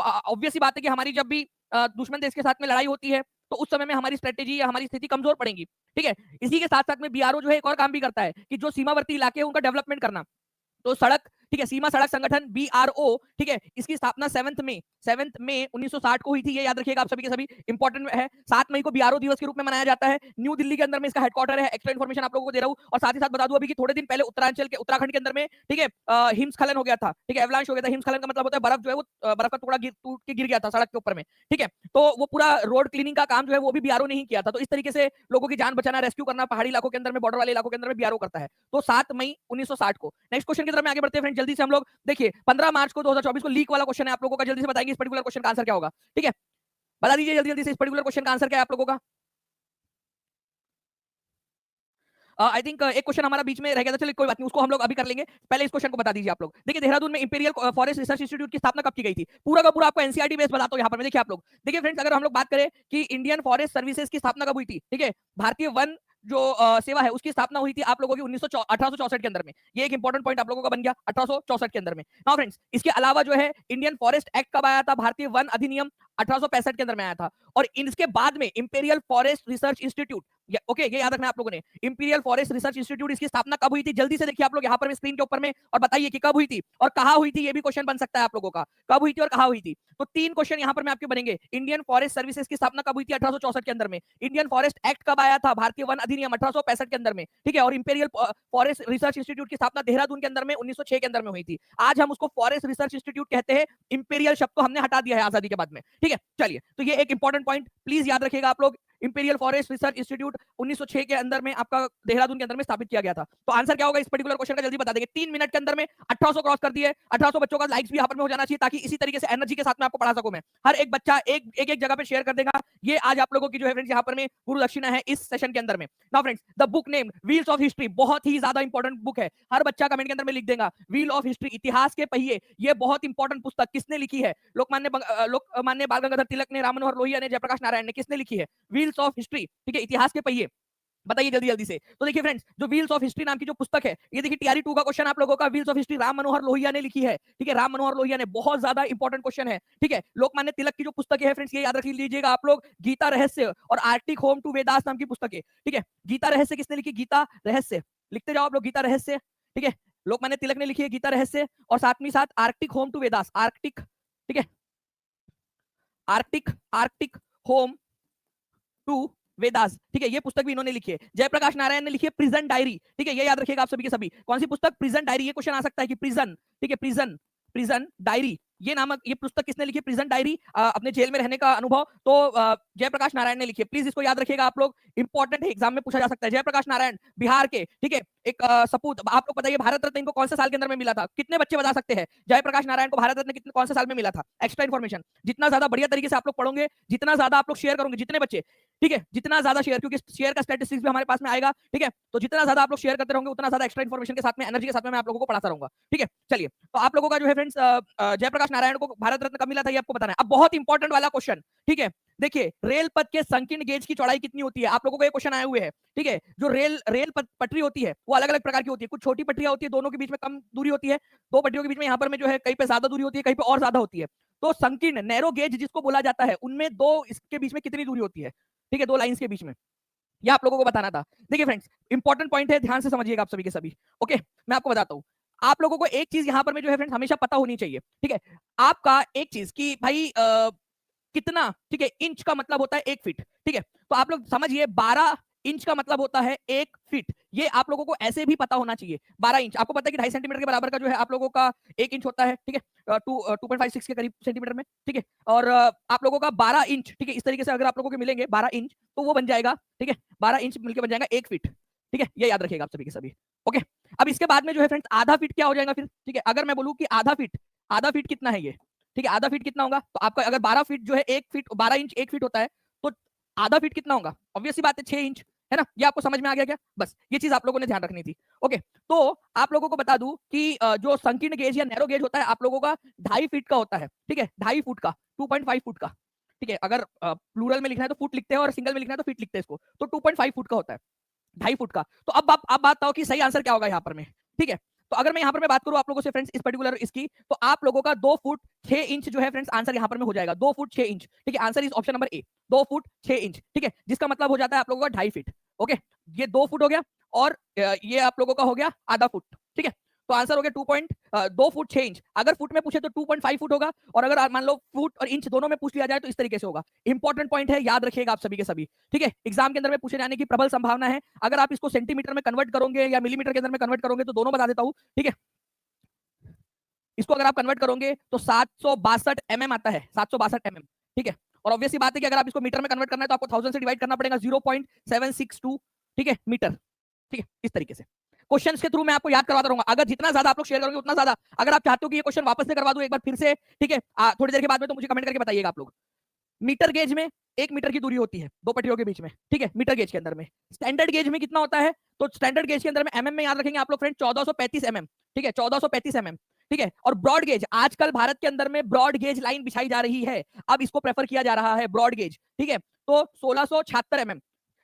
Obvious सी बात है कि हमारी जब भी दुश्मन देश के साथ में लड़ाई होती है तो उस समय में हमारी स्ट्रेटेजी या हमारी स्थिति कमजोर पड़ेगी। ठीक है, इसी के साथ साथ में बीआरओ जो है एक और काम भी करता है कि जो सीमावर्ती इलाके हैं उनका डेवलपमेंट करना। तो सड़क, ठीक है, सीमा सड़क संगठन बीआरओ, ठीक है, इसकी स्थापना 7 मई 1960 को हुई थी। ये याद रखिएगा आप सभी के सभी, इंपॉर्टेंट है। 7 मई को बीआरओ दिवस के रूप में मनाया जाता है। न्यू दिल्ली के अंदर में इसका हेडक्वार्टर है। एक्स्ट्रा इन्फॉर्मेशन आप लोगों को दे रहा हूं। और साथ ही साथ बता दूं अभी कि थोड़े दिन पहले उत्तरांचल के, उत्तराखंड के अंदर में, ठीक है, हिमस्खलन हो गया था। ठीक है, एवलांश हो गया था। हिमस्खलन का मतलब होता है बर्फ जो है वो बर्फ का टुकड़ा टूट के गिर गया था सड़क के ऊपर में। ठीक है, तो वो पूरा रोड क्लीनिंग का काम जो है वो भी बीआरओ ने ही किया था। तो इस तरीके से लोगों की जान बचाना, रेस्क्यू करना पहाड़ी इलाकों के अंदर में, बॉर्डर वाले इलाकों के अंदर में बीआरओ करता है। तो 7 मई 1960 को। नेक्स्ट क्वेश्चन की तरफ में आगे बढ़ते हैं फ्रेंड, जल्दी से हम लोग देखिए 15 मार्च को 2024 को लीक वाला क्वेश्चन है आप लोगों का। जल्दी से बताएंगे इस पर्टिकुलर क्वेश्चन का आंसर क्या होगा। ठीक है, बता दीजिए जल्दी जल्दी से इस पर्टिकुलर क्वेश्चन का आंसर क्या है आप लोगों का। आई थिंक एक क्वेश्चन हमारा बीच में रह गया था, चलिए कोई बात नहीं, उसको हम लोग अभी कर लेंगे। पहले इस क्वेश्चन को बता दीजिए आप लोग। देखिए, देहरादून में इंपीरियल फॉरेस्ट रिसर्च इंस्टीट्यूट की स्थापना कब की गई थी? पूरा का पूरा आपको एनसीईआरटी बेस बताता हूं यहाँ पर। देखिए आप लोग, देखिए फ्रेंड्स, अगर हम लोग बात करें कि इंडियन फॉरेस्ट सर्विसेज की स्थापना कब हुई थी, ठीक है, भारतीय वन जो सेवा है उसकी स्थापना हुई थी आप लोगों की 1864 के अंदर में। ये एक इंपॉर्टेंट पॉइंट आप लोगों का बन गया 1864 के अंदर में। नाउ फ्रेंड्स, इसके अलावा जो है इंडियन फॉरेस्ट एक्ट कब आया था? भारतीय वन अधिनियम 1865 के अंदर में आया था। और इसके बाद में imperial forest research institute, okay, ये याद रखना आप लोगों ने। इंपीरियल फॉरेस्ट रिसर्च इंस्टीट्यूट, इसकी स्थापना कब हुई थी? जल्दी से देखिए आप लोग यहाँ पर स्क्रीन के ऊपर में, और बताइए कि कब हुई थी और कहाँ हुई थी। ये भी क्वेश्चन बन सकता है आप लोगों का, कब हुई थी और कहाँ हुई थी। तो 3 क्वेश्चन यहाँ पर मैं आपके बनेंगे। इंडियन फॉरेस्ट सर्विसेज की स्थापना कब हुई थी? 1864 के अंदर में। इंडियन फॉरेस्ट एक्ट कब आया था? भारतीय वन अधिनियम 1865 के अंदर में। ठीक है, और इंपीरियल फॉरेस्ट रिसर्च इंस्टीट्यूट की स्थापना देहरादून के अंदर में 1906 के अंदर में हुई थी। आज हम उसको फॉरेस्ट रिसर्च इंस्टीट्यूट कहते हैं। इंपीरियल शब्द को हमने हटा दिया है आजादी के बाद में। ठीक है, चलिए, तो ये एक इंपॉर्टेंट पॉइंट प्लीज याद रखिएगा आप लोग। इंपीरियल फॉरेस्ट रिसर्च इंस्टीट्यूट 1906 के अंदर में आपका देहरादून के अंदर में स्थापित किया गया था। तो आंसर क्या होगा इस पर्टिकुलर क्वेश्चन का? जल्दी बता देंगे 3 मिनट के अंदर में। 1800 क्रॉस कर दिए। 1800 बच्चों का लाइक्स भी यहाँ पर में हो जाना चाहिए, ताकि इसी तरीके से एनर्जी के साथ में आपको पढ़ा सकूं मैं। हर एक बच्चा एक जगह पे शेयर कर देगा। ये आज आप लोगों की जो है फ्रेंड्स यहाँ पर में गुरु दक्षिणा है इस सेशन के अंदर में। Now friends, the book name wheels of history, बहुत ही ज्यादा इंपॉर्टेंट बुक है। हर बच्चा कमेंट के अंदर में लिख देगा व्हील ऑफ हिस्ट्री, इतिहास के पहिए। ये बहुत इंपॉर्टेंट पुस्तक किसने लिखी है? लोकमान्य बाल गंगाधर तिलक ने, राम मनोहर लोहिया ने, जयप्रकाश नारायण ने। किसने लिखी है? Wheels of history. ठीक है, इतिहास के पहिए। बताइए जल्दी जल्दी से। तो देखिए फ्रेंड्स, जो व्हील्स ऑफ हिस्ट्री नाम की जो पुस्तक है, ये देखिए टीआरई 2 का क्वेश्चन आप लोगों का। Wheels of history Ram Manohar Lohia ने लिखी है। ठीक है, राम मनोहर लोहिया ने, बहुत ज्यादा इंपॉर्टेंट क्वेश्चन है। ठीक है, लोकमान्य तिलक की जो पुस्तक है फ्रेंड्स, ये याद रख लीजिएगा आप लोग, गीता रहस्य और आर्टिक होम टू वेदास नाम की पुस्तक है। ठीक है, गीता रहस्य किसने लिखी? गीता रहस्य लिखते जाओ आप लोग, गीता रहस्य। ठीक है, लोकमान्य तिलक ने लिखी है गीता रहस्य, और साथ में साथ Arctic home to Vedas, Arctic, ठीक है, Arctic Arctic home to Vedas. ठीक है, ये पुस्तक भी इन्होंने लिखी है। जयप्रकाश नारायण ने लिखी है प्रिजन डायरी। ठीक है, ये याद रखिएगा आप सभी के सभी। कौन सी पुस्तक? Prison diary. ये क्वेश्चन आ सकता है कि प्रिजन, ठीक है, प्रिजन प्रिजन डायरी, ये नामक ये पुस्तक किसने लिखी? प्रिजन डायरी, अपने जेल में रहने का अनुभव। तो जयप्रकाश नारायण ने लिखी है। प्लीज इसको याद रखिएगा आप लोग, इंपॉर्टेंट है, एग्जाम में पूछा जा सकता है। जयप्रकाश नारायण बिहार के, ठीक है, एक सपूत। आप लोग बताइए भारत रत्न इनको कौन से साल के अंदर में मिला था? कितने बच्चे बता सकते हैं जयप्रकाश नारायण को भारत रत्न कितने कौन से साल में मिला था? एक्स्ट्रा इन्फॉर्मेशन जितना ज्यादा बढ़िया तरीके से आप लोग पढ़ोगे, जितना ज्यादा आप लोग शेयर करोगे, जितने बच्चे, ठीक है, जितना ज्यादा शेयर, क्योंकि शेयर का स्टैटिस्टिक्स भी हमारे पास में आएगा। ठीक है, तो जितना ज्यादा आप लोग शेयर करते रहोगे, उतना ज्यादा एक्स्ट्रा इन्फॉर्मेशन के साथ में, एनर्जी के साथ में मैं आप लोगों को पढ़ाता रहूंगा। ठीक है, चलिए, तो आप लोगों का जो है फ्रेंड्स, जयप्रकाश नारायण को भारत रत्न कब मिला था ये आपको बताना है। अब बहुत इंपॉर्टेंट वाला क्वेश्चन, ठीक है, देखिए, रेल पथ के संकीर्ण गेज की चौड़ाई कितनी होती है? आप लोगों को ये क्वेश्चन आए हुए हैं। ठीक है, जो रेल पटरी होती है वो अलग अलग प्रकार की होती है। कुछ छोटी पटरियां होती है, दोनों के बीच में कम दूरी होती है। दो पटरियों के बीच में यहाँ पर में जो है कहीं पे ज्यादा दूरी होती है, कहीं पे और ज्यादा होती है। तो संकीर्ण नैरो गेज जिसको बोला जाता है, उनमें दो इसके बीच में कितनी दूरी होती है? ठीक है, दो लाइंस के बीच में, यह आप लोगों को बताना था। देखिए फ्रेंड्स, इंपॉर्टेंट पॉइंट है, ध्यान से समझिएगा आप सभी के सभी। ओके, मैं आपको बताता हूँ। आप लोगों को एक चीज यहाँ पर में जो है फ्रेंड्स हमेशा पता होनी चाहिए। ठीक है, आपका एक चीज कि भाई कितना, ठीक है, इंच का मतलब होता है 1 फीट। ठीक है, तो आप लोग समझिए 12 इंच का मतलब होता है 1 फीट। ये आप लोगों को ऐसे भी पता होना चाहिए। 12 इंच आपको पता है कि 2.5 सेंटीमीटर के बराबर का जो है आप लोगों का 1 इंच होता है। ठीक है, 2.56 के करीब सेंटीमीटर में। ठीक है, और आप लोगों का 12 इंच, ठीक है, इस तरीके से अगर आप लोगों के मिलेंगे 12 इंच, तो वो बन जाएगा, ठीक है, 12 इंच मिलकर बन जाएगा 1 फीट। ठीक है, ये याद रखिएगा आप सभी के सभी। ओके, अब इसके बाद में जो है फ्रेंड्स आधा फीट क्या हो जाएगा फिर? ठीक है, अगर मैं बोलूं कि आधा फीट कितना है ये? ठीक है, आधा फीट कितना होगा? तो आपका अगर 12 फीट जो है 1 फीट, 12 इंच 1 फीट होता है, तो आधा फीट कितना होगा? ऑब्वियस सी बात है 6 इंच, है ना? ये आपको समझ में आ गया क्या? बस ये चीज आप लोगों ने ध्यान रखनी थी। ओके, तो आप लोगों को बता दूं कि जो संकीर्ण गेज या नैरो गेज होता है आप लोगों का 2.5 फीट का होता है। ठीक है, 2.5 फुट का, 2.5 फुट का। ठीक है, अगर प्लूरल में लिखना है तो फुट लिखते हैं, और सिंगल में लिखना है तो फीट लिखते हैं इसको। तो 2.5 फुट का होता है, 2.5 फुट का। तो अब बात बताओ कि सही आंसर क्या होगा यहाँ पर में। ठीक है, तो अगर मैं यहाँ पर मैं बात करूँ आप लोगों से फ्रेंड्स इस पर्टिकुलर इसकी, तो आप लोगों का 2 फुट 6 इंच जो है फ्रेंड्स आंसर यहाँ पर में हो जाएगा, 2 फुट 6 इंच। ठीक है, answer is option number A, 2 foot 6 inch. ठीक है, जिसका मतलब हो जाता है आप लोगों का 2.5 फीट। ओके, ये 2 फुट हो गया और ये आप लोगों का हो गया आधा फुट। ठीक है, तो आंसर हो गया 2 फुट 6 इंच। अगर फुट में पूछे तो 2.5 फुट होगा, और अगर मान लो फुट और इंच दोनों में पूछ लिया जाए तो इस तरीके से होगा। इंपॉर्टेंट पॉइंट है, याद रखिएगा आप सभी के सभी। ठीक है, एग्जाम के अंदर में पूछे जाने की प्रबल संभावना है। अगर आप इसको सेंटीमीटर में कन्वर्ट करोगे या मिलीमीटर के अंदर में कन्वर्ट करोगे तो दोनों बता देता हूं। ठीक है, इसको अगर आप कन्वर्ट करोगे तो 762 mm आता है, 762 mm। ठीक है, और ऑब्वियसली बात है कि अगर आप इसको मीटर में कन्वर्ट करना है तो आपको 1000 से डिवाइड करना पड़ेगा, 0.762। ठीक है, मीटर। ठीक है, इस तरीके से क्वेश्चन के थ्रू मैं आपको याद करवाता रहूंगा। अगर जितना ज्यादा आप लोग शेयर करोगे उतना ज्यादा। अगर आप चाहते हो कि ये क्वेश्चन वापस से करवा दूं एक बार फिर से, ठीक है, थोड़ी देर के बाद में, तो मुझे कमेंट करके बताइएगा आप लोग। मीटर गेज में 1 मीटर की दूरी होती है दो पटरियों के बीच में। ठीक है, मीटर गेज के अंदर में। स्टैंडर्ड गेज में कितना होता है, तो स्टैंडर्ड गेज के अंदर में एमएम में याद रखेंगे आप लोग फ्रेंड, 1435 एमएम। ठीक है, 1435 एमएम। ठीक है, और ब्रॉड गेज, आजकल भारत के अंदर में ब्रॉड गेज लाइन बिछाई जा रही है, अब इसको प्रेफर किया जा रहा है ब्रॉड गेज। ठीक है, तो 1676 एमएम।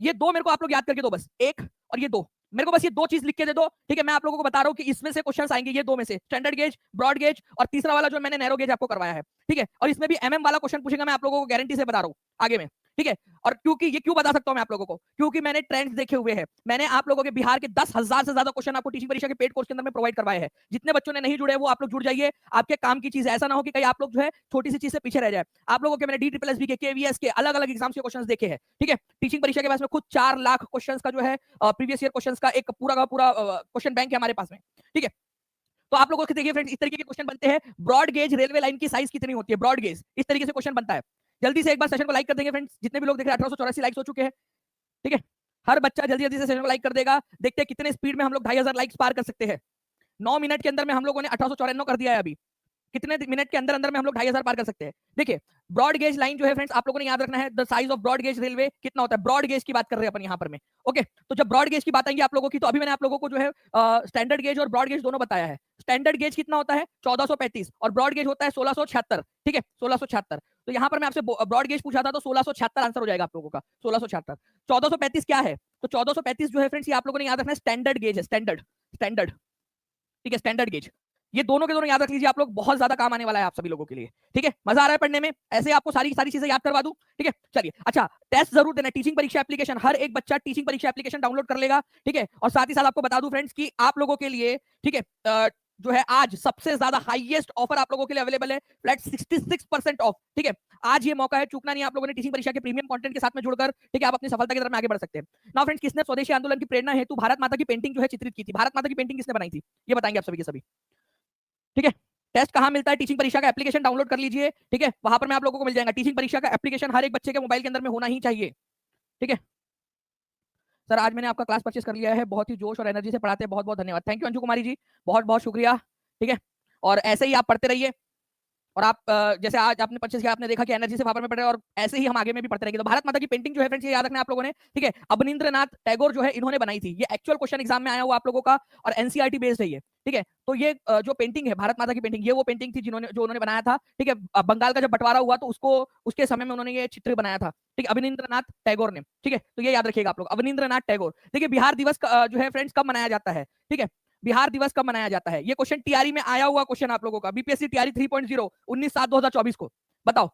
ये दो मेरे को आप लोग याद करके दो बस, एक और ये दो, मेरे को बस ये दो चीज लिख के दे दो। ठीक है, मैं आप लोगों को बता रहा हूं कि इसमें से क्वेश्चंस आएंगे, ये दो में से, स्टैंडर्ड गेज, ब्रॉड गेज, और तीसरा वाला जो मैंने नैरो गेज आपको करवाया है। ठीक है, और इसमें भी एमएम वाला क्वेश्चन पूछेगा, मैं आप लोगों को गारंटी से बता रहा हूं आगे में। ठीक है, और क्योंकि ये क्यों बता सकता हूं मैं आप लोगों को, क्योंकि मैंने ट्रेंड्स देखे हुए हैं। मैंने आप लोगों के बिहार के 10,000 से ज्यादा क्वेश्चन आपको टीचिंग परीक्षा के पेड कोर्स के अंदर में प्रोवाइड करवाए हैं। जितने बच्चों ने नहीं जुड़े वो आप लोग जुड़ जाइए, आपके काम की चीज है। ऐसा ना हो कि कहीं आप लोग जो है छोटी सी चीज से पीछे रह जाए। आप लोगों के मैंने DSSB के, KVS के अलग अलग एग्जाम के क्वेश्चन देखे हैं। ठीक है, टीचिंग परीक्षा के पास में खुद 4 लाख क्वेश्चन का जो है प्रीवियस ईयर क्वेश्चन का एक पूरा का पूरा क्वेश्चन बैंक है हमारे पास में। ठीक है, तो आप लोगों के देखिए फ्रेंड्स, इस तरीके के क्वेश्चन बनते हैं। ब्रॉड गेज रेलवे लाइन की साइज कितनी होती है, ब्रॉड गेज, इस तरीके से क्वेश्चन बनता है। जल्दी से एक बार सेशन को लाइक कर देंगे फ्रेंड्स, जितने भी लोग देख रहे हैं। 1884 लाइक्स हो चुके हैं। ठीक है, हर बच्चा जल्दी जल्दी से सेशन को लाइक कर देगा। देखते हैं कितने स्पीड में हम लोग 2500 लाइक्स पार कर सकते हैं। 9 मिनट के अंदर में हम लोगों ने 1854 कर दिया है अभी। कितने मिनट के अंदर अंदर में हम लोग 2500 पार कर सकते हैं। देखिए, ब्रॉड गेज लाइन जो है फ्रेंड्स, आप लोगों ने याद रखना है, the size of broad gauge railway कितना होता है। ब्रॉड गेज की बात कर रहे हैं अपन यहाँ पर में। ओके, तो जब ब्रॉड गेज की बात आएंगी आप लोगों की, तो अभी मैंने आप लोगों को जो है स्टैंडर्ड गेज और ब्रॉड गेज दोनों बताया है। स्टैंडर्ड गेज कितना होता है, 1435, और ब्रॉड गेज होता है 1676। ठीक है, 1676। तो यहाँ पर मैं आपसे ब्रॉड गेज पूछा था तो 1676 आंसर हो जाएगा आप लोगों का, 1676। 1435 क्या है, तो 1435 जो है फ्रेंड्स, ये आप लोगों ने याद रखना है, स्टैंडर्ड गेज है, स्टैंडर्ड, स्टैंडर्ड। ठीक है, स्टैंडर्ड गेज। ये दोनों के दोनों याद रख लीजिए आप लोग, बहुत ज्यादा काम आने वाला है आप सभी लोगों के लिए। ठीक है, मजा आ रहा है पढ़ने में, ऐसे आपको सारी सारी चीजें याद करवा दूं। ठीक है, चलिए, अच्छा, टेस्ट जरूर देना, टीचिंग परीक्षा एप्लीकेशन, हर एक बच्चा टीचिंग परीक्षा एप्लीकेशन डाउनलोड कर लेगा। ठीक है, और साथ ही साथ आपको बता दूं फ्रेंड्स कि आप लोगों के लिए, ठीक है, जो है आज सबसे ज्यादा हाईएस्ट ऑफर आप लोगों के लिए अवेलेबल है, फ्लैट 66% ऑफ। ठीक है, आज ये मौका है, चूकना नहीं आप लोगों ने टीचिंग परीक्षा के प्रीमियम कंटेंट के साथ में जुड़कर। ठीक है, आप अपनी सफलता की तरफ आगे बढ़ सकते हैं। नाउ फ्रेंड्स, किसने स्वदेशी आंदोलन की प्रेरणा हेतु भारत माता की पेंटिंग जो है चित्रित की थी, भारत माता की पेंटिंग किसने बनाई थी, ये बताएंगे आप सभी के सभी। ठीक है, टेस्ट कहां मिलता है, टीचिंग परीक्षा का एप्लीकेशन डाउनलोड कर लीजिए। ठीक है, वहां पर मैं आप लोगों को मिल जाएगा। टीचिंग परीक्षा का एप्लीकेशन हर एक बच्चे के मोबाइल के अंदर में होना ही चाहिए। ठीक है सर, आज मैंने आपका क्लास परचेस कर लिया है, बहुत ही जोश और एनर्जी से पढ़ाते हैं, बहुत बहुत धन्यवाद। थैंक यू अंजू कुमारी जी, बहुत बहुत शुक्रिया। ठीक है, और ऐसे ही आप पढ़ते रहिए, और आप जैसे आज आपने परचेस किया, आपने देखा कि एनर्जी से वहां पर में पढ़ रहे हैं, और ऐसे ही हम आगे में भी पढ़ते रहेंगे। तो भारत माता की पेंटिंग जो है फ्रेंड्स, ये याद रखना आप लोगों ने। ठीक है, अवनींद्रनाथ टैगोर जो है इन्होंने बनाई थी। ये एक्चुअल क्वेश्चन एग्जाम में आया हुआ आप लोगों का, और एनसीईआरटी बेस्ड है ये। ठीक है, तो ये जो पेंटिंग है भारत माता की पेंटिंग, ये वो पेंटिंग थी जो उन्होंने बनाया था। ठीक है, बंगाल का जब बंटवारा हुआ तो उसको उसके समय में उन्होंने ये चित्र बनाया था। ठीक है, अवनींद्रनाथ टैगोर ने। ठीक है, तो ये याद रखिएगा आप लोग, अवनींद्रनाथ टैगोर। देखिए, बिहार दिवस जो है फ्रेंड्स कब मनाया जाता है, ठीक है, बिहार दिवस कब मनाया जाता है, ये क्वेश्चन टीआरई में आया हुआ क्वेश्चन आप लोगों का, बीपीएससी टीआरई 3.0 19/7/2024 को। बताओ,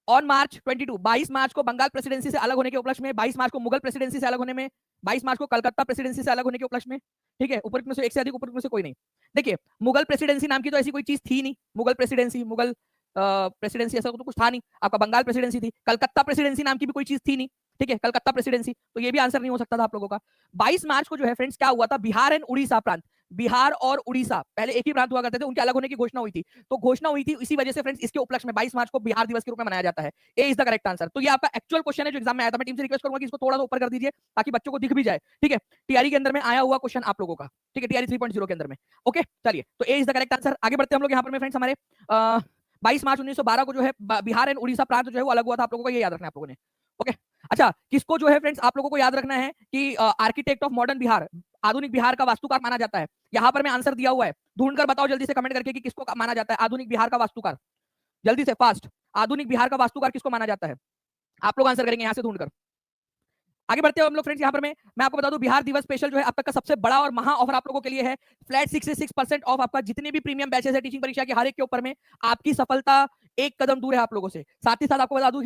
ऑन मार्च 22, 22 मार्च को बंगाल प्रेसिडेंसी से अलग होने के उपलक्ष्य में, 22 मार्च को मुगल प्रेसिडेंसी से अलग होने में, 22 मार्च को कलकत्ता प्रेसिडेंसी से अलग होने के उपलक्ष्य में। ठीक है, ऊपर में से एक से अधिक, ऊपर में से कोई नहीं। देखिए, मुगल प्रेसिडेंसी नाम की तो ऐसी कोई चीज थी नहीं, मुगल प्रेसिडेंसी, मुगल प्रेसिडेंसी ऐसा तो कुछ था नहीं। आपका बंगाल प्रेसिडेंसी थी, कलकत्ता प्रेसिडेंसी नाम की भी कोई चीज थी नहीं। ठीक है, कलकत्ता प्रेसिडेंसी, तो ये भी आंसर नहीं हो सकता था आप लोगों का। 22 मार्च को जो है फ्रेंड्स क्या हुआ था, बिहार एंड उड़ीसा प्रांत, बिहार और उड़ीसा पहले एक ही प्रांत हुआ करते थे, उनके अलग होने की घोषणा हुई थी। तो घोषणा हुई थी, इसी वजह से फ्रेंड्स इसके उपलक्ष्य में 22 मार्च को बिहार दिवस के रूप में मनाया जाता है। ए इज द करेक्ट आंसर। तो ये आपका एक्चुअल क्वेश्चन है जो एग्जाम में आया था। मैं टीम से रिक्वेस्ट करूंगा कि इसको थोड़ा सा ऊपर कर दीजिए ताकि बच्चों को दिख भी जाए। ठीक है, टीआरई के अंदर में आया हुआ क्वेश्चन आप लोगों का। ठीक है, टीआरई 3.0 के अंदर में। ओके, चलिए, तो ए इज द करेक्ट आंसर। आगे बढ़ते हैं हम लोग यहाँ पर में फ्रेंड्स। हमारे 22 मार्च 1912 को जो है बिहार एंड उड़ीसा प्रांत जो है वो अलग हुआ था आप लोगों को, ये याद रखना है आप लोगों ने। ओके, अच्छा, किसको जो है फ्रेंड्स आप लोगों को याद रखना है कि आर्किटेक्ट ऑफ मॉडर्न बिहार, आधुनिक बिहार का वास्तुकार माना जाता है। यहाँ पर मैं आंसर दिया हुआ है, ढूंढकर बताओ जल्दी से कमेंट करके कि किसको माना जाता है आधुनिक बिहार का वास्तुकार। जल्दी से, फास्ट, आधुनिक बिहार का वास्तुकार किसको माना जाता है, आप लोग आंसर करेंगे यहाँ से ढूंढकर। आगे बढ़ते हैं हम लोग फ्रेंड्स। यहाँ पर मैं आपको बता दूं, बिहार दिवस स्पेशल जो है अब तक का सबसे बड़ा और महा ऑफर आप लोगों के लिए है। फ्लैट 66% ऑफ आपका जितने भी प्रीमियम बैचेस है टीचिंग परीक्षा के हर एक के ऊपर में। आपकी सफलता एक कदम दूर है आप लोगों से। साथ ही साथ आपको बता दूं